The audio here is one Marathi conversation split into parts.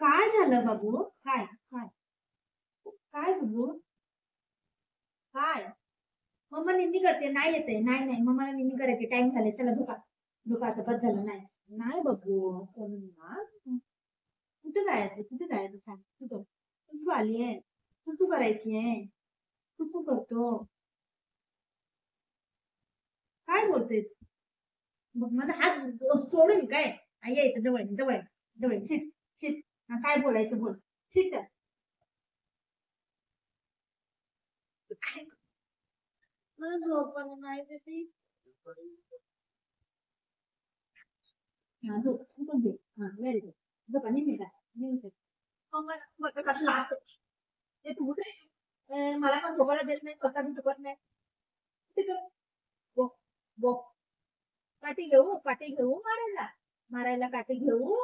काय झालं बाबू? काय काय काय बाबू? काय? मम्मा निंदी करते, नाही येते, नाही नाही मम्माला निंदी करायची टाइम झाले, चला झोपा. झोपा आता बस झालं. नाही नाही बाबू, कोण ना. कुठे जायचं, कुठे जायचं सांग. तू आली आहे, तू करायची आहे, तू करतो. काय बोलते? मग माझा हात सोडून काय? आई यायचं जवळ जवळ जवळ शिट शिट. काय बोलायचं बोल. शिट. मला झोप पण नाही देते. हा झोप झोप दे. हा व्हेरी गुड. झोपा निघते का? निघते. मग कसं लागतं ते तू कुठे? मला पण झोपायला देत नाही, स्वतः मी झोपत नाही. बो बो काठी घेऊ मारायला. मारायला काठी घेऊ.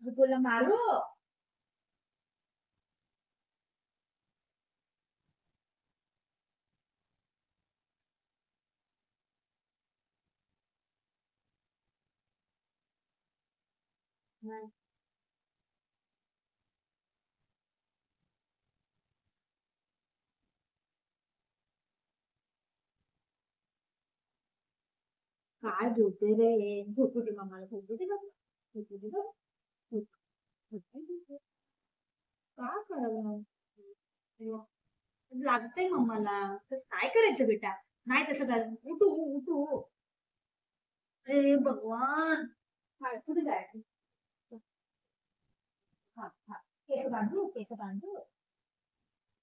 तुला मारू. काय बोलते रे? झोपू दे मम्माला, झोपू दे गं. झोपू दे गं. झोप झोपू दे. काय करावं? लागतंय मम्माला. तर काय करायचं बेटा? नाही तसं कर. उठू उठू. हे भगवान. काय कुठे जायचं? हा हा. केस बांधू, केस बांधू.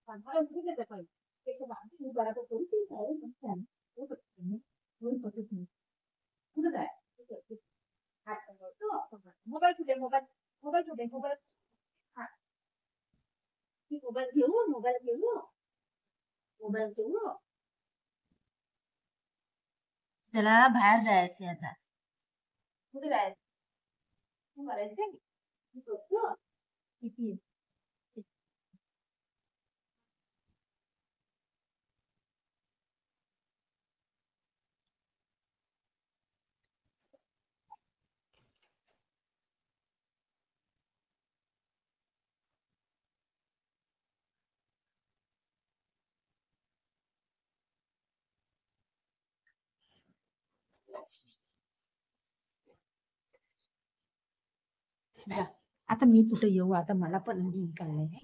बांधायला कुठे जायचं पाहिजे? केस बांधू, मी बरोबर बोलते काय? मग काय? उठ, उठ, उठ, उठ, उठ. कुठे जायचं? हात पकडतो. मोबाईल कुठे? मोबाईल मोबाईल कुठे? मोबाईल. हा, मी मोबाईल घेऊ, मोबाईल घेऊ, मोबाईल घेऊ. त्याला बाहेर जायचंय आता. कुठे जायचं? तू करायचंय? तू करतो? किती? जा. आता मी कुठे येऊ? आता मला पण चाललंय.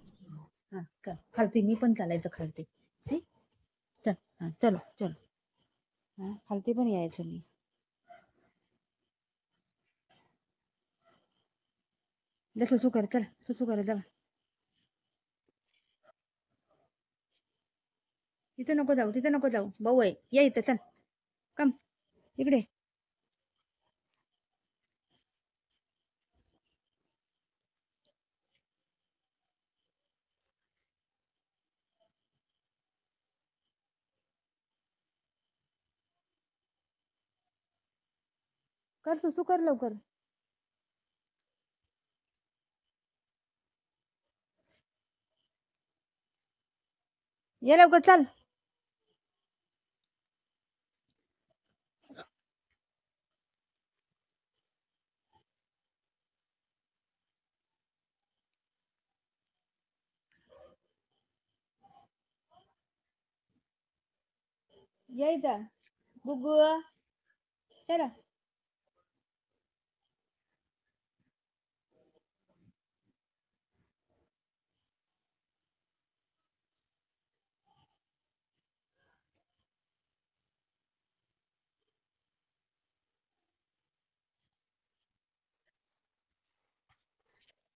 हा खालती मी पण चालायचं खालती. ठीक. चल. हा चलो चलो. हा खालती पण यायचं मी. सुसू कर, चल सुसू कर, चला. तिथे नको जाऊ, तिथे नको जाऊ, भाऊ आहे, या इथं चल. कम इकडे. कर सुसू कर लवकर. ये लवकर चल. ये इथं गुग्गू. चला.